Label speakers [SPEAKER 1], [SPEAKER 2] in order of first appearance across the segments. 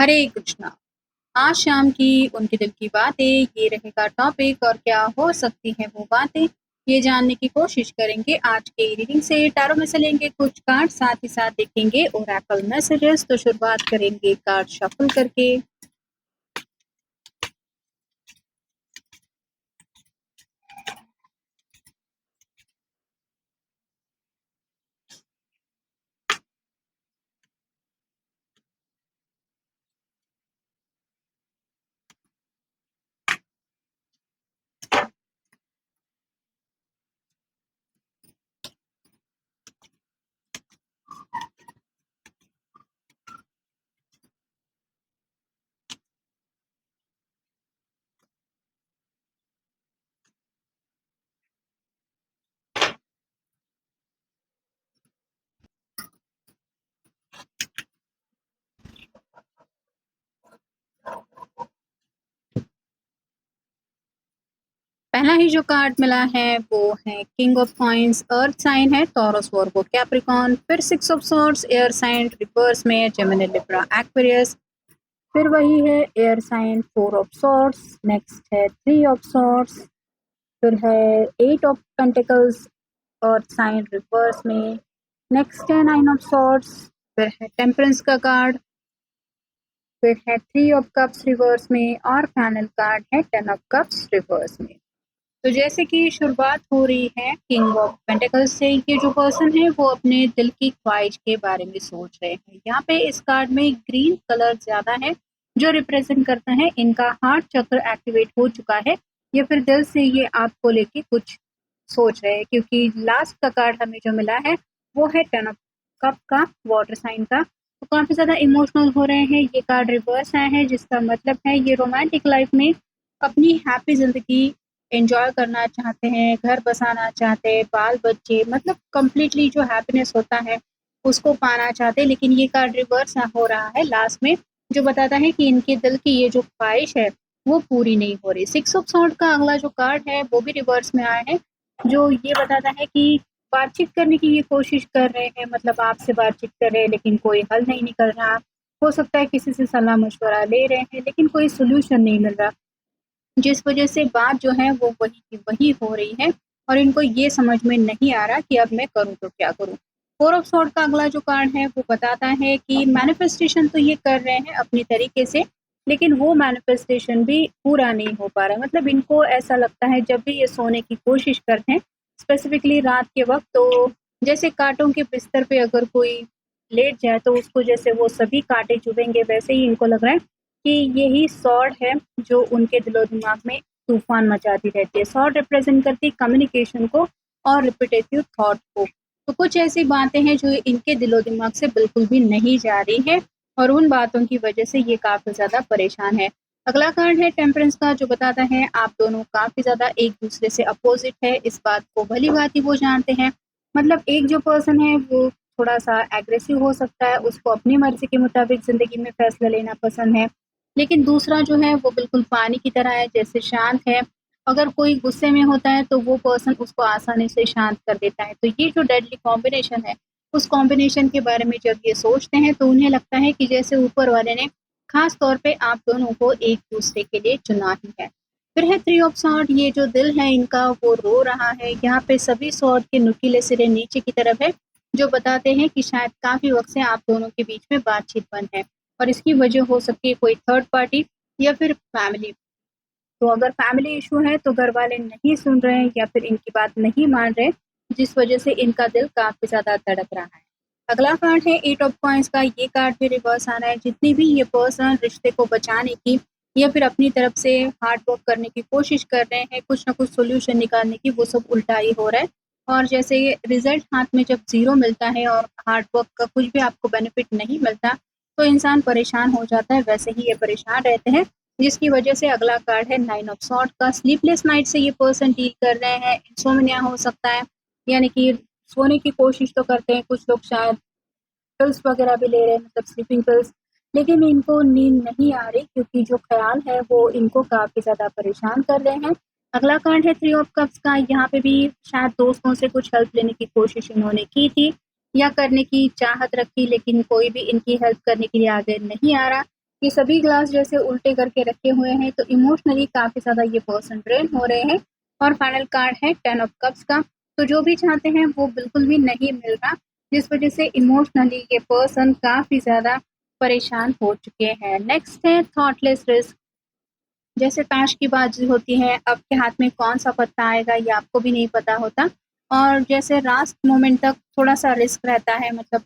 [SPEAKER 1] हरे कृष्णा। आज शाम की उनके दिल की बातें ये रहेगा टॉपिक और क्या हो सकती हैं वो बातें, ये जानने की कोशिश करेंगे। आज के रीडिंग से टैरो में से लेंगे कुछ कार्ड, साथ ही साथ देखेंगे ओरेकल मैसेजेस। तो शुरुआत करेंगे कार्ड शफल करके। पहला ही जो कार्ड मिला है वो है king of coins, earth sign है टॉरस, वर्गो, कैप्रिकॉर्न। फिर six of swords, air sign reverse में जेमिनी, लिब्रा, एक्वेरियस। फिर वही है air sign, four of swords. Next है थ्री ऑफ सॉर्ड्स। फिर है eight of pentacles, earth sign reverse में। नेक्स्ट है नाइन ऑफ सॉर्ड्स। फिर है टेम्परेंस का कार्ड। फिर है थ्री ऑफ कप्स रिवर्स में और फाइनल कार्ड है टेन ऑफ कप्स रिवर्स में। तो जैसे कि शुरुआत हो रही है किंग ऑफ पेंटिकल्स से, ये जो पर्सन है वो अपने दिल की ख्वाहिश के बारे में सोच रहे हैं। यहाँ पे इस कार्ड में ग्रीन कलर ज्यादा है जो रिप्रेजेंट करता है इनका हार्ट चक्र एक्टिवेट हो चुका है, या फिर दिल से ये आपको लेके कुछ सोच रहे हैं। क्योंकि लास्ट का कार्ड हमें जो मिला है वो है टेन ऑफ कप का, वाटर साइन का। तो काफी ज्यादा इमोशनल हो रहे हैं। ये कार्ड रिवर्स आया है जिसका मतलब है ये रोमांटिक लाइफ में अपनी हैप्पी जिंदगी एंजॉय करना चाहते हैं, घर बसाना चाहते हैं, बाल बच्चे, मतलब कंप्लीटली जो हैप्पीनेस होता है उसको पाना चाहते हैं। लेकिन ये कार्ड रिवर्स हो रहा है लास्ट में, जो बताता है कि इनके दिल की ये जो ख्वाहिश है वो पूरी नहीं हो रही। सिक्स ऑफ सॉर्ड का अगला जो कार्ड है वो भी रिवर्स में आया है, जो ये बताता है कि बातचीत करने की ये कोशिश कर रहे हैं, मतलब आपसे बातचीत कर रहे हैं लेकिन कोई हल नहीं निकल रहा। हो सकता है किसी से सलाह मशवरा ले रहे हैं लेकिन कोई सोल्यूशन नहीं मिल रहा, जिस वजह से बात जो है वो वही की वही हो रही है और इनको ये समझ में नहीं आ रहा कि अब मैं करूँ तो क्या करूँ। फोर ऑफ सॉर्ड का अगला जो कार्ड है वो बताता है कि मैनिफेस्टेशन तो ये कर रहे हैं अपनी तरीके से, लेकिन वो मैनिफेस्टेशन भी पूरा नहीं हो पा रहा। मतलब इनको ऐसा लगता है जब भी ये सोने की कोशिश करते हैं, स्पेसिफिकली रात के वक्त, तो जैसे कांटों के बिस्तर पे अगर कोई लेट जाए तो उसको जैसे वो सभी कांटे चुभेंगे, वैसे ही इनको लग रहा है कि यही सॉर्ड है जो उनके दिलो दिमाग में तूफान मचाती रहती है। सॉर्ड रिप्रेजेंट करती है कम्युनिकेशन को और रिपीटेटिव थॉट को। तो कुछ ऐसी बातें हैं जो इनके दिलो दिमाग से बिल्कुल भी नहीं जा रही है और उन बातों की वजह से ये काफी ज्यादा परेशान है। अगला कार्ड है टेम्परेंस का, जो बताता है आप दोनों काफी ज्यादा एक दूसरे से अपोजिट है। इस बात को भली भांति वो जानते हैं। मतलब एक जो पर्सन है वो थोड़ा सा एग्रेसिव हो सकता है, उसको अपनी मर्जी के मुताबिक जिंदगी में फैसला लेना पसंद है। लेकिन दूसरा जो है वो बिल्कुल पानी की तरह है, जैसे शांत है। अगर कोई गुस्से में होता है तो वो पर्सन उसको आसानी से शांत कर देता है। तो ये जो डेडली कॉम्बिनेशन है, उस कॉम्बिनेशन के बारे में जब ये सोचते हैं तो उन्हें लगता है कि जैसे ऊपर वाले ने खास तौर पे आप दोनों को एक दूसरे के लिए चुना ही है। फिर है थ्री ऑफ सॉर्ड, ये जो दिल है इनका वो रो रहा है। यहाँ पे सभी सॉर्ड के नुकीले सिरे नीचे की तरफ है, जो बताते हैं कि शायद काफी वक्त से आप दोनों के बीच में बातचीत बंद है और इसकी वजह हो सकती है कोई थर्ड पार्टी या फिर फैमिली। तो अगर फैमिली इशू है तो घर वाले नहीं सुन रहे हैं या फिर इनकी बात नहीं मान रहे, जिस वजह से इनका दिल काफी ज्यादा तड़प रहा है। अगला कार्ड है एट ऑफ कॉइंस का, ये कार्ड भी रिवर्स आ रहा है। जितनी भी ये पर्सन रिश्ते को बचाने की या फिर अपनी तरफ से हार्ड वर्क करने की कोशिश कर रहे हैं, कुछ ना कुछ सोल्यूशन निकालने की, वो सब उल्टा ही हो रहा है। और जैसे रिजल्ट हाथ में जब जीरो मिलता है और हार्ड वर्क का कुछ भी आपको बेनिफिट नहीं मिलता तो इंसान परेशान हो जाता है, वैसे ही ये परेशान रहते हैं, जिसकी वजह से अगला कार्ड है नाइन ऑफ सॉर्ड का। स्लीपलेस नाइट से ये पर्सन डील कर रहे हैं, इंसोम्निया हो सकता है, यानी कि सोने की कोशिश तो करते हैं, कुछ लोग शायद पिल्स वगैरह भी ले रहे हैं, मतलब स्लीपिंग पिल्स, लेकिन इनको नींद नहीं आ रही क्योंकि जो ख्याल है वो इनको काफी ज्यादा परेशान कर रहे हैं। अगला कार्ड है थ्री ऑफ कप्स का, यहाँ पे भी शायद दोस्तों से कुछ हेल्प लेने की कोशिश इन्होंने की थी या करने की चाहत रखी, लेकिन कोई भी इनकी हेल्प करने के लिए आगे नहीं आ रहा। ये सभी ग्लास जैसे उल्टे करके रखे हुए हैं, तो इमोशनली काफ़ी ज़्यादा ये पर्सन ड्रेन हो रहे हैं। और फाइनल कार्ड है 10 ऑफ कप्स का, तो जो भी चाहते हैं वो बिल्कुल भी नहीं मिल रहा, जिस वजह से इमोशनली ये पर्सन काफ़ी ज़्यादा परेशान हो चुके हैं। नेक्स्ट है थॉटलेस रिस्क। जैसे ताश की बाजी होती है, आपके हाथ में कौन-सा पत्ता आएगा ये आपको भी नहीं पता होता, और जैसे लास्ट मोमेंट तक थोड़ा-सा रिस्क रहता है, मतलब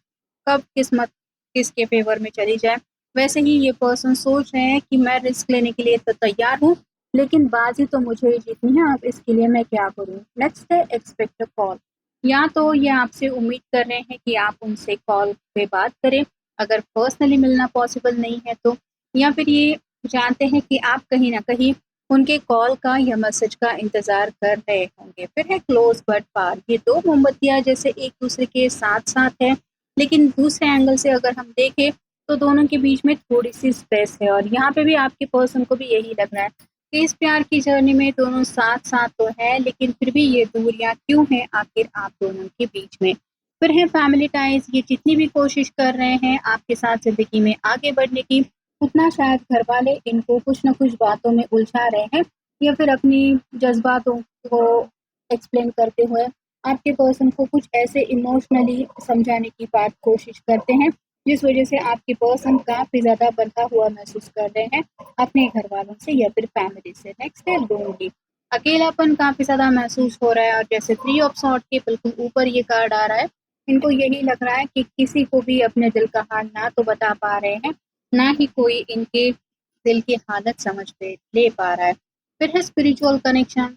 [SPEAKER 1] कब किस्मत किसके फ़ेवर में चली जाए। वैसे ही ये पर्सन सोच रहे हैं कि मैं रिस्क लेने के लिए तो तैयार हूँ, लेकिन बाजी तो मुझे ही जीतनी है, अब इसके लिए मैं क्या करूँ? नेक्स्ट है एक्सपेक्ट अ कॉल। या तो ये आपसे उम्मीद कर रहे हैं कि आप उनसे कॉल पे बात करें, अगर पर्सनली मिलना पॉसिबल नहीं है तो, या फिर ये जानते हैं कि आप कहीं न कहीं उनके कॉल का या मैसेज का इंतज़ार कर रहे होंगे। फिर है क्लोज़ बट फार। ये 2 मोमबत्तियाँ जैसे एक-दूसरे के साथ-साथ हैं, लेकिन दूसरे एंगल से अगर हम देखें तो दोनों के बीच में थोड़ी-सी स्पेस है, और यहाँ पे भी आपके पर्सन को भी यही लग रहा है कि इस प्यार की जर्नी में दोनों साथ-साथ तो हैं, लेकिन फिर भी ये दूरियाँ क्यों हैं आखिर आप दोनों के बीच में। फिर है फैमिली टाइज़। ये जितनी भी कोशिश कर रहे हैं आपके साथ ज़िंदगी में आगे बढ़ने की, उतना शायद घरवाले इनको कुछ न कुछ बातों में उलझा रहे हैं, या फिर अपनी जज़्बातों को एक्सप्लेन करते हुए आपके पर्सन को कुछ ऐसे इमोशनली समझाने की बात कोशिश करते हैं, जिस वजह से आपके पर्सन काफ़ी ज़्यादा बंधा हुआ महसूस कर रहे हैं अपने घरवालों से या फिर फैमिली से। नेक्स्ट है लोनली। अकेलापन काफ़ी ज़्यादा महसूस हो रहा है, और जैसे 3 ऑफ सॉर्ड के बिल्कुल ऊपर ये कार्ड आ रहा है, इनको यही लग रहा है कि किसी को भी अपने दिल का हाल ना तो बता पा रहे हैं, ना ही कोई इनके दिल की हालत समझ ले पा रहा है। फिर है स्पिरिचुअल कनेक्शन।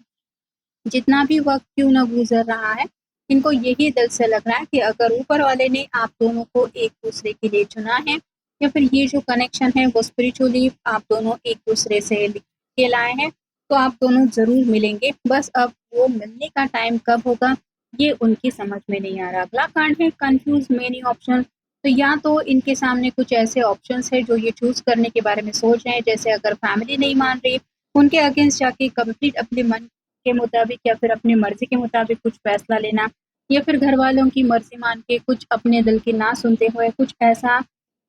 [SPEAKER 1] जितना भी वक़्त क्यों ना गुज़र रहा है, इनको यही दिल से लग रहा है कि अगर ऊपर वाले ने आप दोनों को एक-दूसरे के लिए चुना है, या फिर ये जो कनेक्शन है वो स्पिरिचुअली आप दोनों एक-दूसरे से लिख के लाए हैं, तो आप दोनों ज़रूर मिलेंगे। बस अब वो मिलने का टाइम कब होगा, ये उनकी समझ में नहीं आ रहा। अगला कार्ड है कन्फ्यूज़ मेनी ऑप्शन। तो या तो इनके सामने कुछ ऐसे ऑप्शंस हैं जो ये चूज़ करने के बारे में सोच रहे हैं, जैसे अगर फैमिली नहीं मान रही, उनके अगेंस्ट जाके कंप्लीट अपने मन के मुताबिक या फिर अपनी मर्ज़ी के मुताबिक कुछ फ़ैसला लेना, या फिर घरवालों की मर्ज़ी मान के कुछ अपने दिल की ना सुनते हुए कुछ ऐसा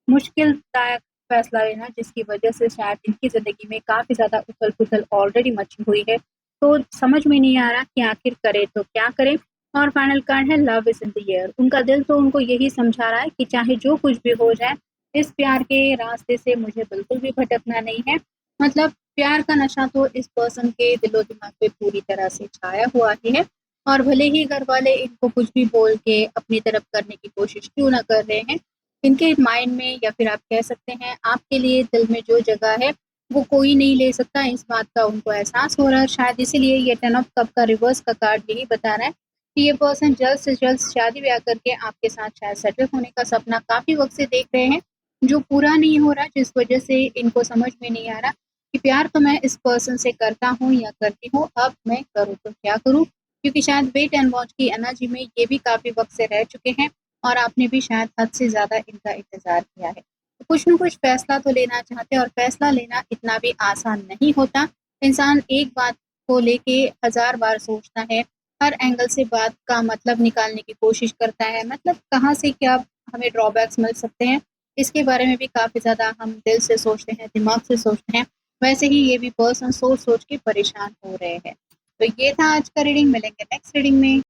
[SPEAKER 1] मुश्किलदायक फ़ैसला लेना, जिसकी वजह से शायद इनकी ज़िंदगी में काफ़ी ज़्यादा उथल-पुथल ऑलरेडी मची हुई है। तो समझ में नहीं आ रहा कि आखिर करें तो क्या करें? और फाइनल कार्ड है love is in the air. उनका दिल तो उनको यही समझा रहा है कि चाहे जो कुछ भी हो जाए, इस प्यार के रास्ते से मुझे बिल्कुल भी भटकना नहीं है। मतलब प्यार का नशा तो इस पर्सन के दिलो-दिमाग पे पूरी तरह से छाया हुआ ही है, और भले ही घरवाले इनको कुछ भी बोल के अपनी तरफ करने की कोशिश क्यों ना कर रहे हैं, इनके माइंड में या फिर आप कह सकते हैं आपके लिए दिल में जो जगह है, वो कोई नहीं ले सकता, इस बात का उनको एहसास हो रहा है। शायद इसीलिए ये 10 ऑफ कप का रिवर्स का कार्ड यही बता रहा है कि ये पर्सन जल्द से जल्द शादी-ब्याह करके आपके साथ शायद सेटल होने का सपना काफ़ी वक़्त से देख रहे हैं, जो पूरा नहीं हो रहा, जिस वजह से इनको समझ में नहीं आ रहा कि प्यार तो मैं इस पर्सन से करता हूँ या करती हूँ, अब मैं करूँ तो क्या करूँ? क्योंकि शायद वेट एंड वॉच की एनर्जी में ये भी काफ़ी वक़्त से रह चुके हैं, और आपने भी शायद हद से ज़्यादा इनका इंतज़ार किया है। तो कुछ न कुछ फ़ैसला तो लेना चाहते हैं, और फ़ैसला लेना इतना भी आसान नहीं होता। इंसान एक बात को लेके हज़ार बार सोचता है, हर एंगल से बात का मतलब निकालने की कोशिश करता है, मतलब कहाँ से क्या हमें ड्रॉबैक्स मिल सकते हैं, इसके बारे में भी काफ़ी ज़्यादा हम दिल से सोचते हैं, दिमाग से सोचते हैं। वैसे ही ये भी पर्सन सोच-सोच के परेशान हो रहे हैं। तो ये था आज का रीडिंग, मिलेंगे नेक्स्ट रीडिंग में।